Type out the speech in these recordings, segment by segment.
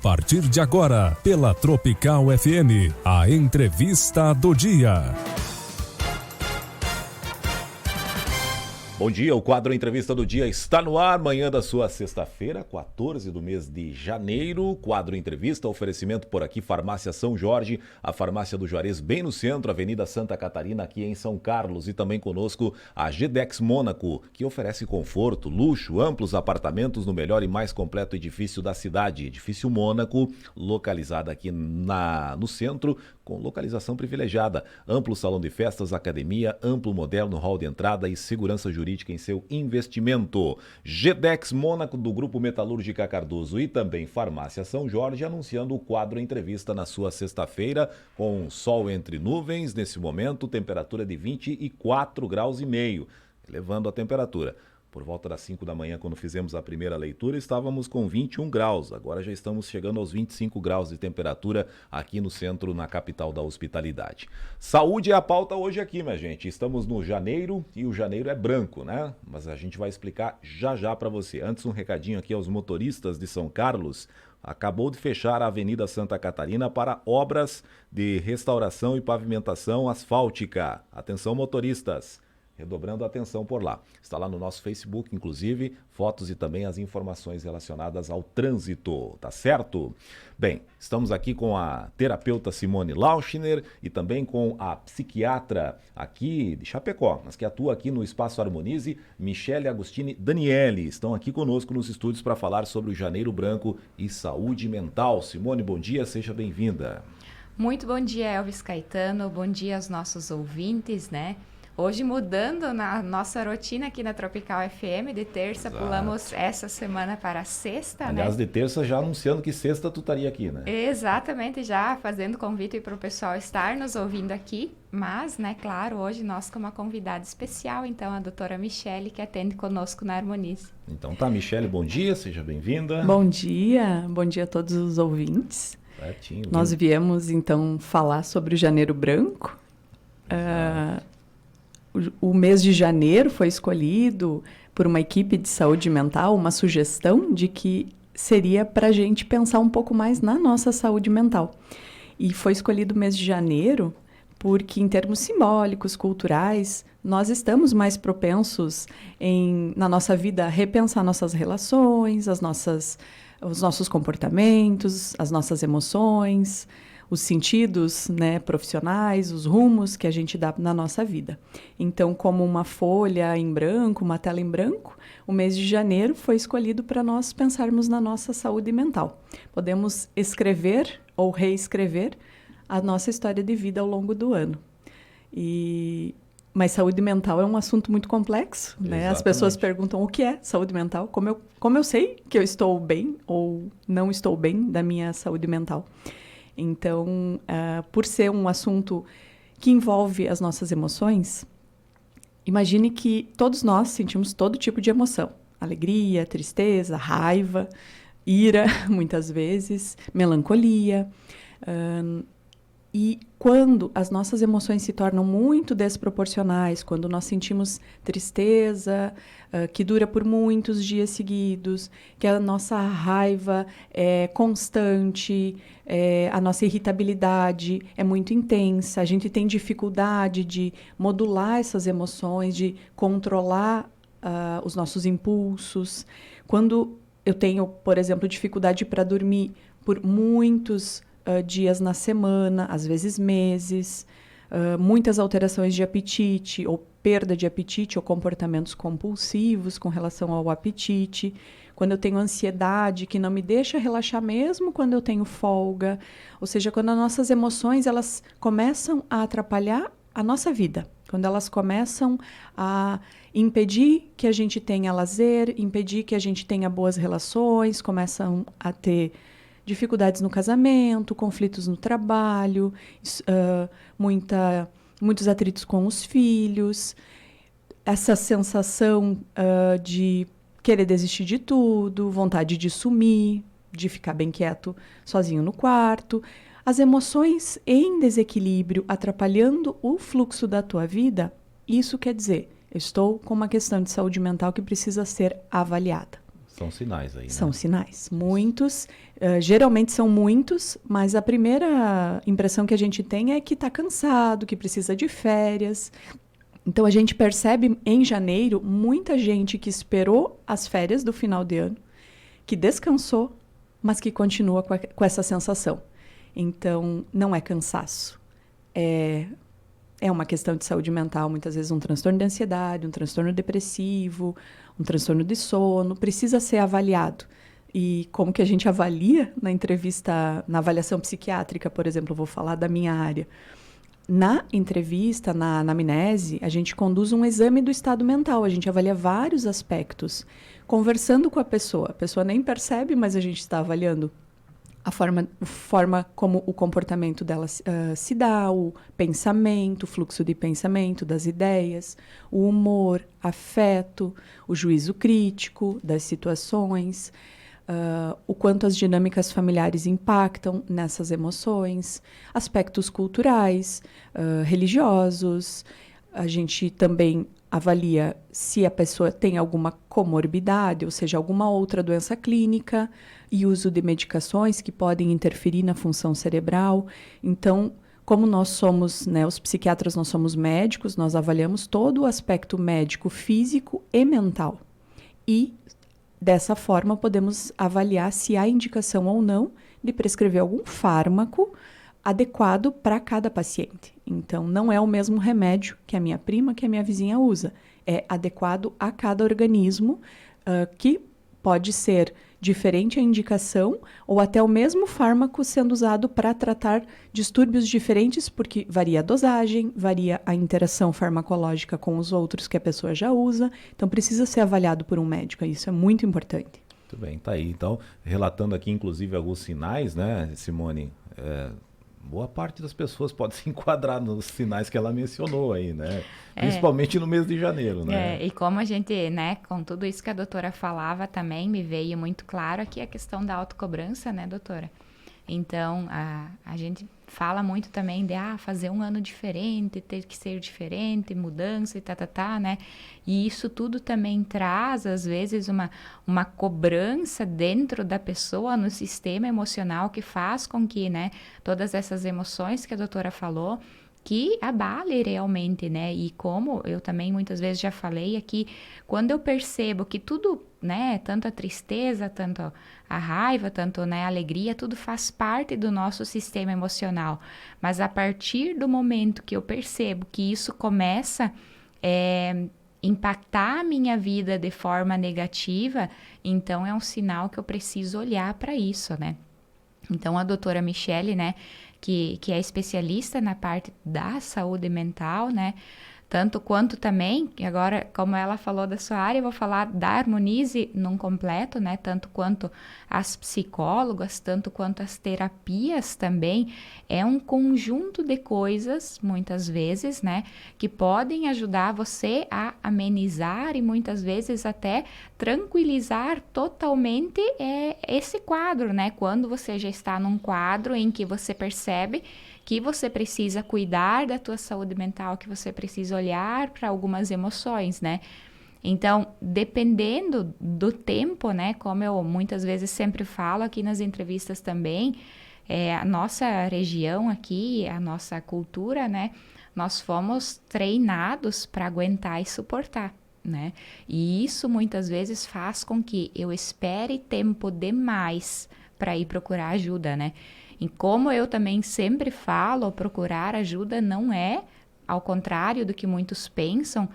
partir de agora, pela Tropical FM, a entrevista do dia. Bom dia, o quadro Entrevista do Dia está no ar, manhã da sua sexta-feira, 14 do mês de janeiro. Quadro Entrevista, oferecimento por aqui, Farmácia São Jorge, a farmácia do Juarez, bem no centro, Avenida Santa Catarina, aqui em São Carlos. E também conosco a GDEX Mônaco, que oferece conforto, luxo, amplos apartamentos no melhor e mais completo edifício da cidade. Edifício Mônaco, localizado aqui no centro, com localização privilegiada. Amplo salão de festas, academia, amplo moderno hall de entrada e segurança jurídica em seu investimento. GDEX Mônaco, do Grupo Metalúrgica Cardoso, e também Farmácia São Jorge, anunciando o quadro Entrevista na sua sexta-feira, com sol entre nuvens. Nesse momento, temperatura de 24 graus e meio, elevando a temperatura. Por volta das 5 da manhã, quando fizemos a primeira leitura, estávamos com 21 graus. Agora já estamos chegando aos 25 graus de temperatura aqui no centro, na capital da hospitalidade. Saúde é a pauta hoje aqui, minha gente. Estamos no janeiro e o janeiro é branco, né? Mas a gente vai explicar já para você. Antes, um recadinho aqui aos motoristas de São Carlos. Acabou de fechar a Avenida Santa Catarina para obras de restauração e pavimentação asfáltica. Atenção, motoristas. Redobrando a atenção por lá. Está lá no nosso Facebook, inclusive, fotos e também as informações relacionadas ao trânsito, tá certo? Bem, estamos aqui com a terapeuta Simone Lauschner e também com a psiquiatra aqui de Chapecó, mas que atua aqui no Espaço Harmonize, Michele Agostini Daniele. Estão aqui conosco nos estúdios para falar sobre o Janeiro Branco e saúde mental. Simone, bom dia, seja bem-vinda. Muito bom dia, Elvis Caetano, bom dia aos nossos ouvintes, né? Hoje mudando na nossa rotina aqui na Tropical FM, de terça, exato, pulamos essa semana para sexta, aliás, né? de terça já anunciando que sexta tu estaria aqui, né? Exatamente, já fazendo convite para o pessoal estar nos ouvindo aqui, mas, né, claro, hoje nós com uma convidada especial, então, a doutora Michele, que atende conosco na Harmonize. Então tá, Michele, bom dia, seja bem-vinda. Bom dia a todos os ouvintes. Certinho. Nós viemos, então, falar sobre o Janeiro Branco. O mês de janeiro foi escolhido por uma equipe de saúde mental, uma sugestão de que seria para a gente pensar um pouco mais na nossa saúde mental. E foi escolhido o mês de janeiro porque, em termos simbólicos, culturais, nós estamos mais propensos na nossa vida a repensar nossas relações, os nossos comportamentos, as nossas emoções, os sentidos, né, profissionais, os rumos que a gente dá na nossa vida. Então, como uma folha em branco, uma tela em branco, o mês de janeiro foi escolhido para nós pensarmos na nossa saúde mental. Podemos escrever ou reescrever a nossa história de vida ao longo do ano. Mas saúde mental é um assunto muito complexo, né? Exatamente. As pessoas perguntam o que é saúde mental, como eu sei que eu estou bem ou não estou bem da minha saúde mental. Então, por ser um assunto que envolve as nossas emoções, imagine que todos nós sentimos todo tipo de emoção. Alegria, tristeza, raiva, ira, muitas vezes, melancolia. E quando as nossas emoções se tornam muito desproporcionais, quando nós sentimos tristeza, que dura por muitos dias seguidos, que a nossa raiva é constante, a nossa irritabilidade é muito intensa, a gente tem dificuldade de modular essas emoções, de controlar os nossos impulsos. Quando eu tenho, por exemplo, dificuldade para dormir por muitos dias na semana, às vezes meses, muitas alterações de apetite ou perda de apetite ou comportamentos compulsivos com relação ao apetite, quando eu tenho ansiedade que não me deixa relaxar mesmo quando eu tenho folga, ou seja, quando as nossas emoções elas começam a atrapalhar a nossa vida, quando elas começam a impedir que a gente tenha lazer, impedir que a gente tenha boas relações, começam a ter dificuldades no casamento, conflitos no trabalho, muitos atritos com os filhos, essa sensação de querer desistir de tudo, vontade de sumir, de ficar bem quieto sozinho no quarto. As emoções em desequilíbrio, atrapalhando o fluxo da tua vida, isso quer dizer, eu estou com uma questão de saúde mental que precisa ser avaliada. São sinais aí, né? São sinais. Muitos, geralmente são muitos, mas a primeira impressão que a gente tem é que está cansado, que precisa de férias. Então, a gente percebe em janeiro muita gente que esperou as férias do final de ano, que descansou, mas que continua com essa sensação. Então, não é cansaço. É uma questão de saúde mental, muitas vezes um transtorno de ansiedade, um transtorno depressivo, um transtorno de sono, precisa ser avaliado. E como que a gente avalia na entrevista, na avaliação psiquiátrica, por exemplo, eu vou falar da minha área. Na entrevista, na anamnese, a gente conduz um exame do estado mental, a gente avalia vários aspectos, conversando com a pessoa nem percebe, mas a gente está avaliando a forma como o comportamento dela se dá, o pensamento, o fluxo de pensamento, das ideias, o humor, afeto, o juízo crítico das situações, o quanto as dinâmicas familiares impactam nessas emoções, aspectos culturais, religiosos. A gente também avalia se a pessoa tem alguma comorbidade, ou seja, alguma outra doença clínica, e uso de medicações que podem interferir na função cerebral. Então, como nós somos, né, os psiquiatras, nós somos médicos, nós avaliamos todo o aspecto médico, físico e mental. E, dessa forma, podemos avaliar se há indicação ou não de prescrever algum fármaco adequado para cada paciente. Então, não é o mesmo remédio que a minha prima, que a minha vizinha usa. É adequado a cada organismo, que pode ser diferente a indicação ou até o mesmo fármaco sendo usado para tratar distúrbios diferentes, porque varia a dosagem, varia a interação farmacológica com os outros que a pessoa já usa. Então, precisa ser avaliado por um médico. Isso é muito importante. Muito bem, tá aí. Então, relatando aqui, inclusive, alguns sinais, né, Simone? Boa parte das pessoas pode se enquadrar nos sinais que ela mencionou aí, né? Principalmente no mês de janeiro, né? E como a gente, né, com tudo isso que a doutora falava também, me veio muito claro aqui a questão da autocobrança, né, doutora? Então, a gente fala muito também de fazer um ano diferente, ter que ser diferente, mudança e né? E isso tudo também traz, às vezes, uma cobrança dentro da pessoa, no sistema emocional, que faz com que, né, todas essas emoções que a doutora falou, que abale realmente, né? E como eu também muitas vezes já falei aqui, quando eu percebo que tudo, né, tanto a tristeza, tanto a raiva, tanto, né, a alegria, tudo faz parte do nosso sistema emocional. Mas a partir do momento que eu percebo que isso começa a impactar a minha vida de forma negativa, então é um sinal que eu preciso olhar para isso, né? Então, a doutora Michele, né, que é especialista na parte da saúde mental, né, tanto quanto também, agora, como ela falou da sua área, eu vou falar da Harmonize num completo, né, tanto quanto as psicólogas, tanto quanto as terapias também, é um conjunto de coisas, muitas vezes, né, que podem ajudar você a amenizar e muitas vezes até tranquilizar totalmente esse quadro, né, quando você já está num quadro em que você percebe que você precisa cuidar da tua saúde mental, que você precisa olhar para algumas emoções, né? Então, dependendo do tempo, né? Como eu muitas vezes sempre falo aqui nas entrevistas também, a nossa região aqui, a nossa cultura, né? Nós fomos treinados para aguentar e suportar, né? E isso muitas vezes faz com que eu espere tempo demais para ir procurar ajuda, né? E como eu também sempre falo, procurar ajuda não é, ao contrário do que muitos pensam,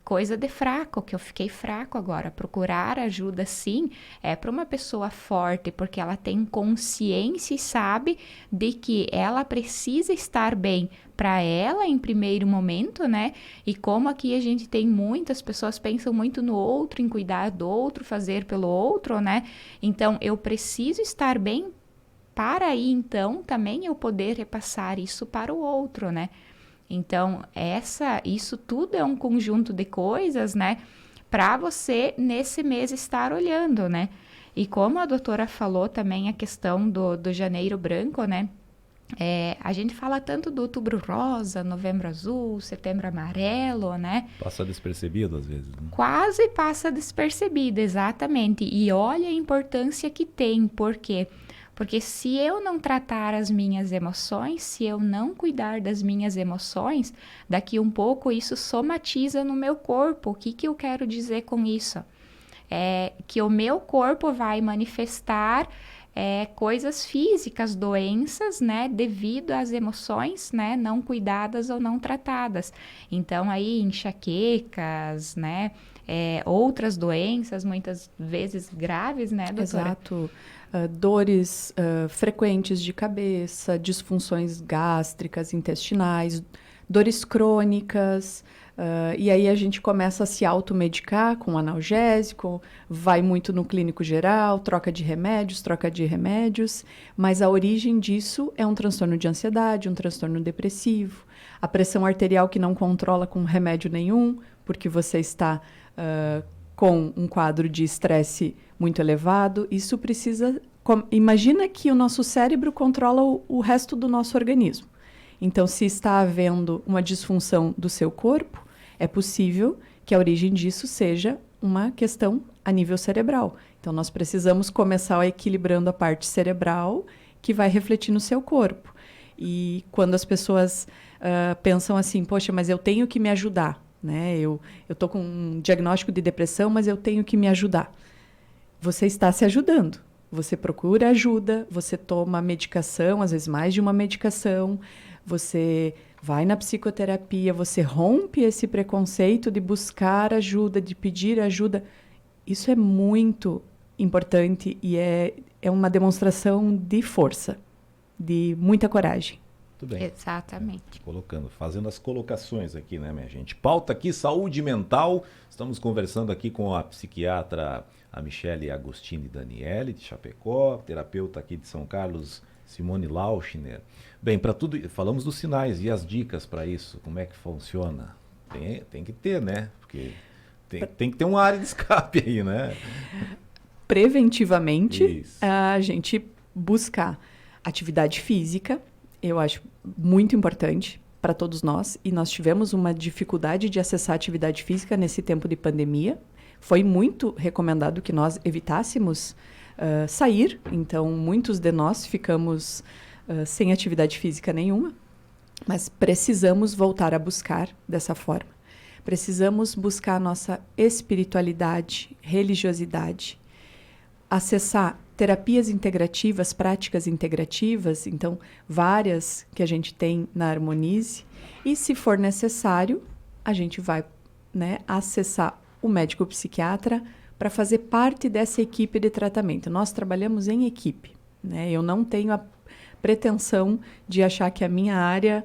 coisa de fraco, que eu fiquei fraco agora. Procurar ajuda, sim, é para uma pessoa forte, porque ela tem consciência e sabe de que ela precisa estar bem para ela em primeiro momento, né? E como aqui a gente tem muitas pessoas pensam muito no outro, em cuidar do outro, fazer pelo outro, né? Então, eu preciso estar bem para aí, então, também eu poder repassar isso para o outro, né? Então, isso tudo é um conjunto de coisas, né? Para você, nesse mês, estar olhando, né? E como a doutora falou também a questão do janeiro branco, né? A gente fala tanto do Outubro Rosa, Novembro Azul, Setembro Amarelo, né? Passa despercebido às vezes, né? Quase passa despercebido, exatamente. E olha a importância que tem, por quê? Porque se eu não tratar as minhas emoções, se eu não cuidar das minhas emoções, daqui um pouco isso somatiza no meu corpo. O que eu quero dizer com isso? É que o meu corpo vai manifestar coisas físicas, doenças, né, devido às emoções, né, não cuidadas ou não tratadas. Então, aí, enxaquecas, né, outras doenças, muitas vezes graves, né, doutora? Exato. Dores frequentes de cabeça, disfunções gástricas, intestinais, dores crônicas. E aí a gente começa a se automedicar com analgésico, vai muito no clínico geral, troca de remédios, mas a origem disso é um transtorno de ansiedade, um transtorno depressivo, a pressão arterial que não controla com remédio nenhum, porque você está com um quadro de estresse muito elevado. Isso precisa... Imagina que o nosso cérebro controla o resto do nosso organismo. Então, se está havendo uma disfunção do seu corpo, é possível que a origem disso seja uma questão a nível cerebral. Então, nós precisamos começar equilibrando a parte cerebral que vai refletir no seu corpo. E quando as pessoas pensam assim, poxa, mas eu tenho que me ajudar, né? Eu estou com um diagnóstico de depressão, mas eu tenho que me ajudar. Você está se ajudando. Você procura ajuda, você toma medicação, às vezes mais de uma medicação, você vai na psicoterapia, você rompe esse preconceito de buscar ajuda, de pedir ajuda. Isso é muito importante e é uma demonstração de força, de muita coragem. Muito bem. Exatamente. Fazendo as colocações aqui, né, minha gente? Pauta aqui, saúde mental. Estamos conversando aqui com a psiquiatra, a Michele Agostini Daniele, de Chapecó, terapeuta aqui de São Carlos, Simone Lauschner. Bem, para tudo, falamos dos sinais e as dicas para isso, como é que funciona? Tem que ter, né? Porque tem que ter uma área de escape aí, né? Preventivamente, a gente buscar atividade física, eu acho muito importante para todos nós, e nós tivemos uma dificuldade de acessar a atividade física nesse tempo de pandemia. Foi muito recomendado que nós evitássemos sair, então muitos de nós ficamos sem atividade física nenhuma, mas precisamos voltar a buscar dessa forma. Precisamos buscar a nossa espiritualidade, religiosidade, acessar terapias integrativas, práticas integrativas, então várias que a gente tem na Harmonize, e se for necessário, a gente vai, né, acessar o médico psiquiatra para fazer parte dessa equipe de tratamento. Nós trabalhamos em equipe, né? Eu não tenho a pretensão de achar que a minha área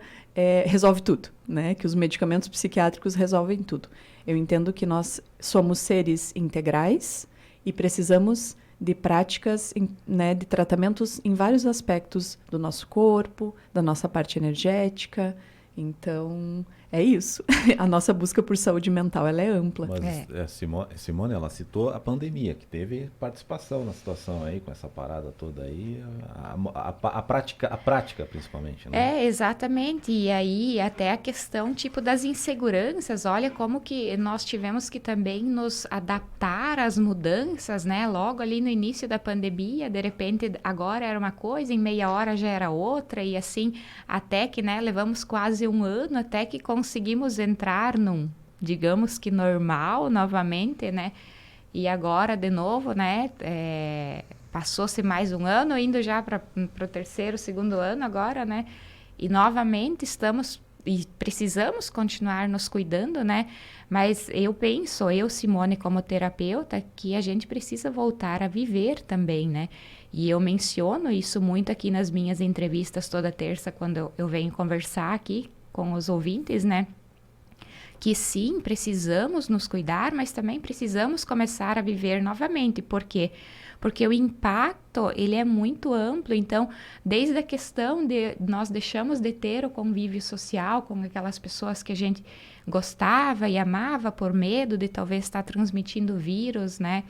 resolve tudo, né? Que os medicamentos psiquiátricos resolvem tudo. Eu entendo que nós somos seres integrais e precisamos de práticas, né, de tratamentos em vários aspectos do nosso corpo, da nossa parte energética. Então, é isso. A nossa busca por saúde mental, ela é ampla. Mas Simone, ela citou a pandemia, que teve participação na situação aí, com essa parada toda aí, a prática principalmente, né? Exatamente. E aí, até a questão, tipo, das inseguranças, olha como que nós tivemos que também nos adaptar às mudanças, né? Logo ali no início da pandemia, de repente, agora era uma coisa, em meia hora já era outra, e assim, até que, né, levamos quase um ano até que conseguimos entrar num, digamos que normal novamente, né? E agora, de novo, né? Passou-se mais um ano, indo já para o terceiro, segundo ano agora, né? E novamente estamos e precisamos continuar nos cuidando, né? Mas eu penso, Simone, como terapeuta, que a gente precisa voltar a viver também, né? E eu menciono isso muito aqui nas minhas entrevistas toda terça, quando eu venho conversar aqui com os ouvintes, né? Que sim, precisamos nos cuidar, mas também precisamos começar a viver novamente. Por quê? porque o impacto, ele é muito amplo. Então, desde a questão de nós deixamos de ter o convívio social com aquelas pessoas que a gente gostava e amava por medo de talvez estar transmitindo vírus, né?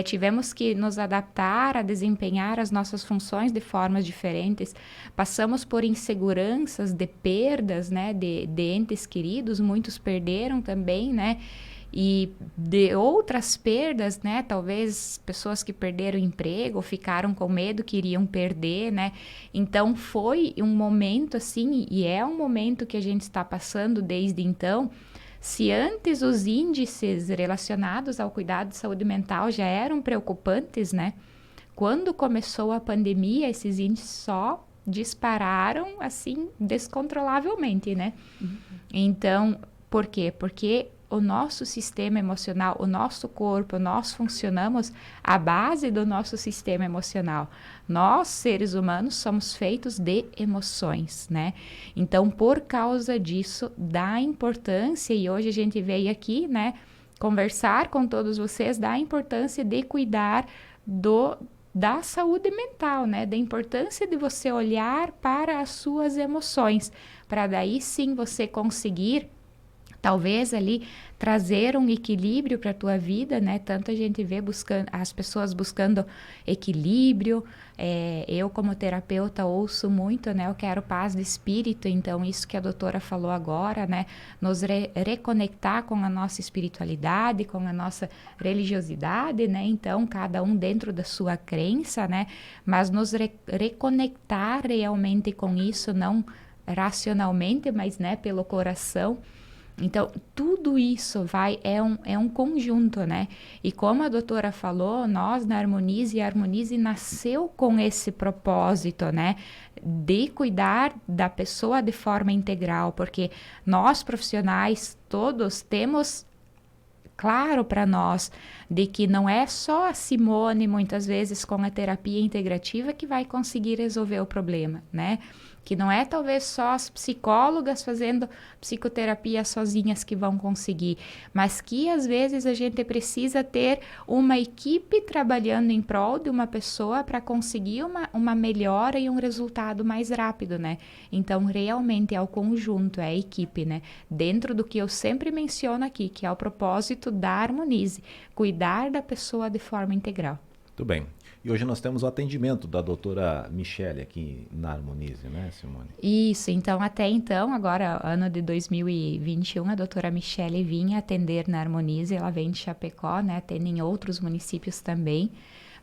Tivemos que nos adaptar a desempenhar as nossas funções de formas diferentes. Passamos por inseguranças de perdas, né? De entes queridos, muitos perderam também, né? E de outras perdas, né? Talvez pessoas que perderam emprego, ficaram com medo que iriam perder, né? Então foi um momento assim, e é um momento que a gente está passando desde então. Se antes os índices relacionados ao cuidado de saúde mental já eram preocupantes, né? Quando começou a pandemia, esses índices só dispararam assim descontrolavelmente, né? Então, por quê? Porque o nosso sistema emocional, o nosso corpo, nós funcionamos à base do nosso sistema emocional. Nós, seres humanos, somos feitos de emoções, né? Então, por causa disso, da importância, e hoje a gente veio aqui, né, conversar com todos vocês da importância de cuidar da saúde mental, né? Da importância de você olhar para as suas emoções, para daí sim você conseguir talvez ali trazer um equilíbrio para a tua vida, né? Tanto a gente vê as pessoas buscando equilíbrio. Eu, como terapeuta, ouço muito, né? Eu quero paz de espírito. Então, isso que a doutora falou agora, né? Nos reconectar com a nossa espiritualidade, com a nossa religiosidade, né? Então, cada um dentro da sua crença, né? Mas nos reconectar realmente com isso, não racionalmente, mas, né? Pelo coração. Então, tudo isso é um conjunto, né? E como a doutora falou, nós na Harmonize, a Harmonize nasceu com esse propósito, né? De cuidar da pessoa de forma integral, porque nós profissionais todos temos claro para nós de que não é só a Simone, muitas vezes, com a terapia integrativa que vai conseguir resolver o problema, né? Que não é talvez só as psicólogas fazendo psicoterapia sozinhas que vão conseguir, mas que às vezes a gente precisa ter uma equipe trabalhando em prol de uma pessoa para conseguir uma melhora e um resultado mais rápido, né? Então, realmente é o conjunto, é a equipe, né? Dentro do que eu sempre menciono aqui, que é o propósito da Harmonize, cuidar da pessoa de forma integral. Muito bem. E hoje nós temos o atendimento da doutora Michele aqui na Harmonize, né, Simone? Isso, então até então, agora ano de 2021, a doutora Michele vinha atender na Harmonize, ela vem de Chapecó, né, atende em outros municípios também,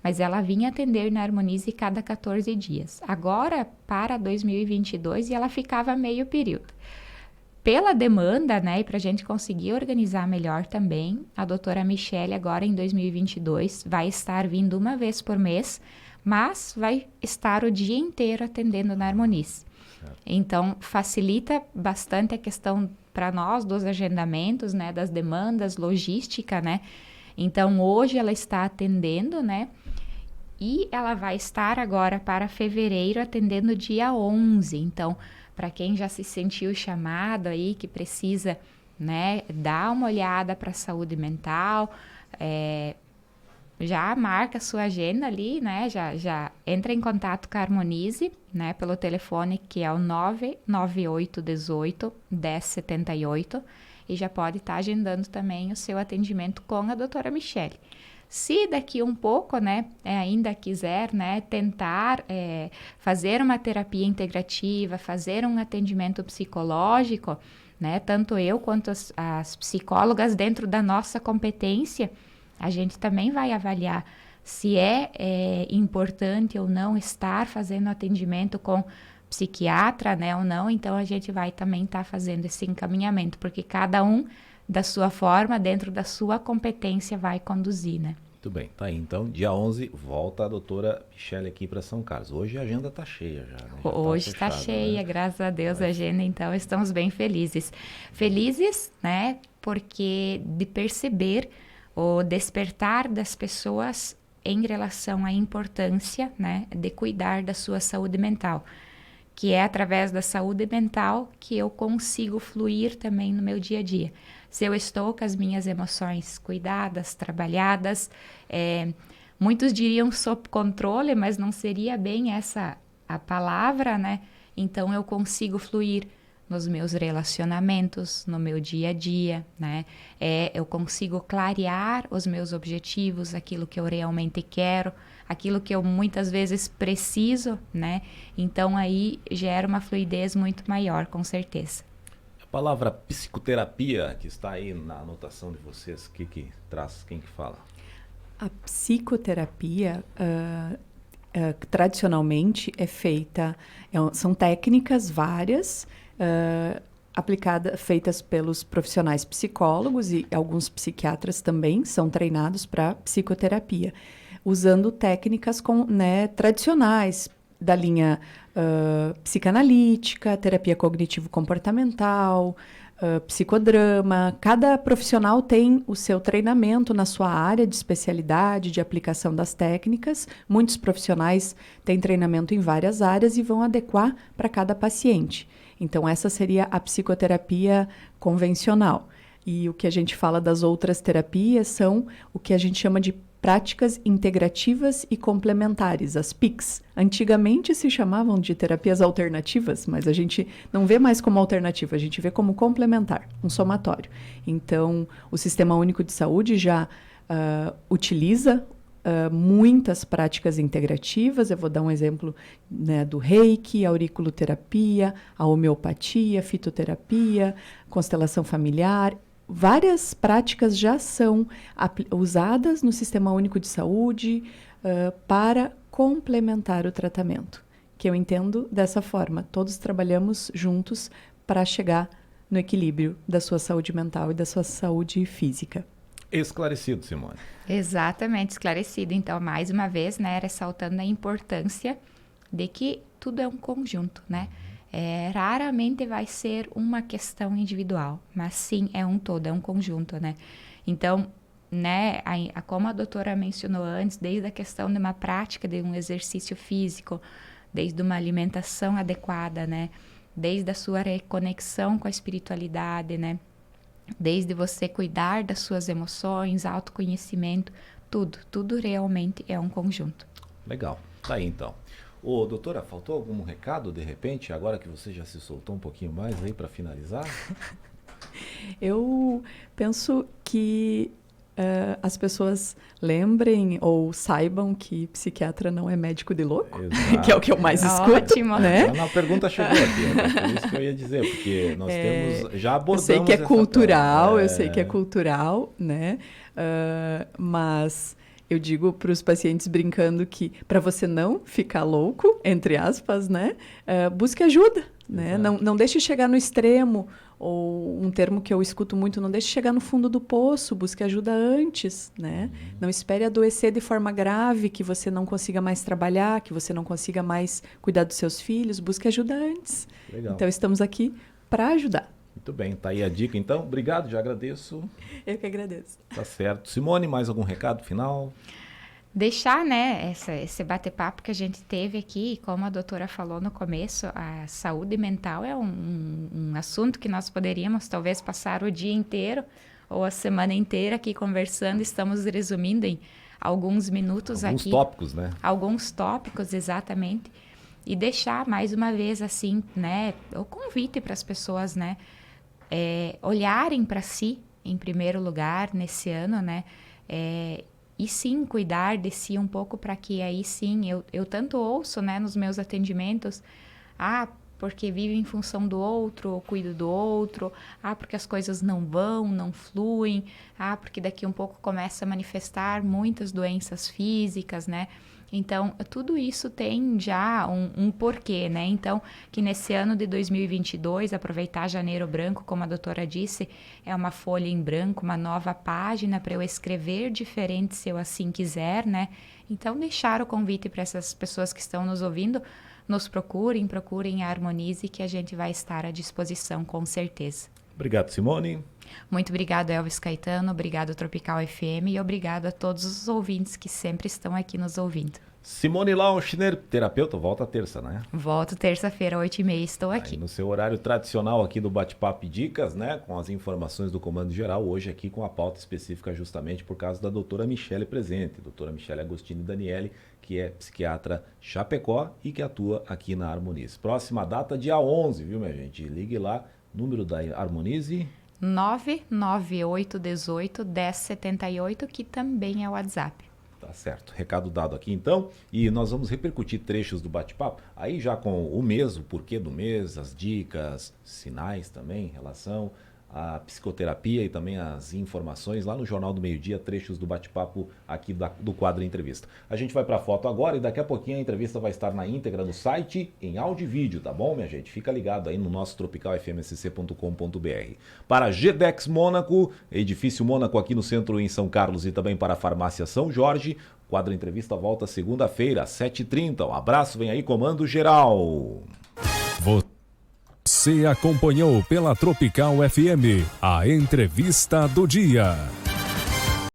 mas ela vinha atender na Harmonize cada 14 dias. Agora, para 2022, e ela ficava meio período. Pela demanda, né, e para a gente conseguir organizar melhor também, a doutora Michele agora em 2022 vai estar vindo uma vez por mês, mas vai estar o dia inteiro atendendo na Harmonize. Então, facilita bastante a questão para nós dos agendamentos, né, das demandas, logística, né. Então, hoje ela está atendendo, né, e ela vai estar agora para fevereiro atendendo dia 11. Então, para quem já se sentiu chamado aí, que precisa, né, dar uma olhada para a saúde mental, já marca a sua agenda ali, né, já entra em contato com a Harmonize, né, pelo telefone que é o 99818 1078 e já pode estar agendando também o seu atendimento com a doutora Michele. Se daqui um pouco, né, ainda quiser, né, tentar fazer uma terapia integrativa, fazer um atendimento psicológico, né, tanto eu quanto as psicólogas dentro da nossa competência, a gente também vai avaliar se é importante ou não estar fazendo atendimento com psiquiatra, né, ou não. Então, a gente vai também estar fazendo esse encaminhamento, porque cada um da sua forma, dentro da sua competência, vai conduzir, né? Muito bem, tá aí. Então, dia 11, volta a doutora Michele aqui para São Carlos. Hoje a agenda tá cheia já, né? Já hoje está cheia, né? Graças a Deus, a agenda, então estamos bem felizes. Felizes, né, porque de perceber o despertar das pessoas em relação à importância, né, de cuidar da sua saúde mental, que é através da saúde mental que eu consigo fluir também no meu dia a dia. Se eu estou com as minhas emoções cuidadas, trabalhadas, muitos diriam sob controle, mas não seria bem essa a palavra, né? Então eu consigo fluir nos meus relacionamentos, no meu dia a dia, né? Eu consigo clarear os meus objetivos, aquilo que eu realmente quero, aquilo que eu muitas vezes preciso, né? Então aí gera uma fluidez muito maior, com certeza. A palavra psicoterapia, que está aí na anotação de vocês, que traz, quem que fala? A psicoterapia, tradicionalmente, é feita... são técnicas várias, feitas pelos profissionais psicólogos, e alguns psiquiatras também são treinados para psicoterapia, usando técnicas tradicionais da linha psicanalítica, terapia cognitivo-comportamental, psicodrama. Cada profissional tem o seu treinamento na sua área de especialidade, de aplicação das técnicas. Muitos profissionais têm treinamento em várias áreas e vão adequar para cada paciente. Então, essa seria a psicoterapia convencional. E o que a gente fala das outras terapias são o que a gente chama de práticas integrativas e complementares, as PICs. Antigamente se chamavam de terapias alternativas, mas a gente não vê mais como alternativa, a gente vê como complementar, um somatório. Então, o Sistema Único de Saúde já utiliza muitas práticas integrativas. Eu vou dar um exemplo, né, do Reiki, a auriculoterapia, a homeopatia, fitoterapia, constelação familiar. Várias práticas já são usadas no Sistema Único de Saúde para complementar o tratamento, que eu entendo dessa forma. Todos trabalhamos juntos para chegar no equilíbrio da sua saúde mental e da sua saúde física. Esclarecido, Simone. Exatamente, esclarecido. Então, mais uma vez, né, ressaltando a importância de que tudo é um conjunto, né? Raramente vai ser uma questão individual, mas sim é um todo, é um conjunto, né? Então, né, como a doutora mencionou antes, desde a questão de uma prática, de um exercício físico, desde uma alimentação adequada, né? Desde a sua reconexão com a espiritualidade, né? Desde você cuidar das suas emoções, autoconhecimento, tudo realmente é um conjunto. Legal, tá aí então. Ô, doutora, faltou algum recado, de repente, agora que você já se soltou um pouquinho mais aí para finalizar? Eu penso que as pessoas lembrem ou saibam que psiquiatra não é médico de louco, que é o que eu mais escuto. Ótimo, né? A pergunta chegou aqui, né? Por isso que eu ia dizer, porque nós temos, já abordamos. Eu sei que é cultural, eu sei que é cultural, né? Mas eu digo para os pacientes brincando que para você não ficar louco, entre aspas, né? Busque ajuda, né? Não deixe chegar no extremo. Ou um termo que eu escuto muito, não deixe chegar no fundo do poço, busque ajuda antes, né? Não espere adoecer de forma grave, que você não consiga mais trabalhar, que você não consiga mais cuidar dos seus filhos, busque ajuda antes. Legal. Então, estamos aqui para ajudar. Muito bem, tá aí a dica então. Obrigado, já agradeço. Eu que agradeço. Tá certo. Simone, mais algum recado final? Deixar, né, esse bate-papo que a gente teve aqui, como a doutora falou no começo, a saúde mental é um assunto que nós poderíamos talvez passar o dia inteiro ou a semana inteira aqui conversando. Estamos resumindo em alguns minutos aqui. Alguns tópicos, né? Alguns tópicos, exatamente. E deixar mais uma vez assim, né, o convite para as pessoas, né, olharem para si em primeiro lugar nesse ano, né, e sim, cuidar de si um pouco, para que aí sim, eu tanto ouço, né, nos meus atendimentos, porque vive em função do outro, ou cuido do outro, porque as coisas não fluem, porque daqui um pouco começa a manifestar muitas doenças físicas, né? Então, tudo isso tem já um porquê, né? Então, que nesse ano de 2022, aproveitar janeiro branco, como a doutora disse, é uma folha em branco, uma nova página para eu escrever diferente, se eu assim quiser, né? Então, deixar o convite para essas pessoas que estão nos ouvindo, nos procurem a Harmonize, que a gente vai estar à disposição, com certeza. Obrigado, Simone. Muito obrigado, Elvis Caetano, obrigado, Tropical FM, e obrigado a todos os ouvintes que sempre estão aqui nos ouvindo. Simone Lauschner, terapeuta, volta terça, né? Volto terça-feira, 8h30, estou aqui. Aí no seu horário tradicional aqui do Bate-Papo e Dicas, né? Com as informações do Comando Geral, hoje aqui com a pauta específica justamente por causa da doutora Michele presente. Doutora Michele Agostini Daniele, que é psiquiatra Chapecó e que atua aqui na Harmonize. Próxima data, dia 11, viu, minha gente? Ligue lá, número da Harmonize... 99818-1078, que também é o WhatsApp. Tá certo, recado dado aqui então, e nós vamos repercutir trechos do bate-papo, aí já com o mês, o porquê do mês, as dicas, sinais também em relação à psicoterapia e também as informações lá no Jornal do Meio-Dia, trechos do bate-papo aqui do quadro Entrevista. A gente vai para a foto agora e daqui a pouquinho a entrevista vai estar na íntegra no site, em áudio e vídeo, tá bom, minha gente? Fica ligado aí no nosso tropicalfmsc.com.br. Para Gedex Mônaco, Edifício Mônaco aqui no centro em São Carlos e também para a Farmácia São Jorge, o quadro Entrevista volta segunda-feira, às 7h30. Um abraço, vem aí, Comando Geral. Você acompanhou pela Tropical FM a entrevista do dia.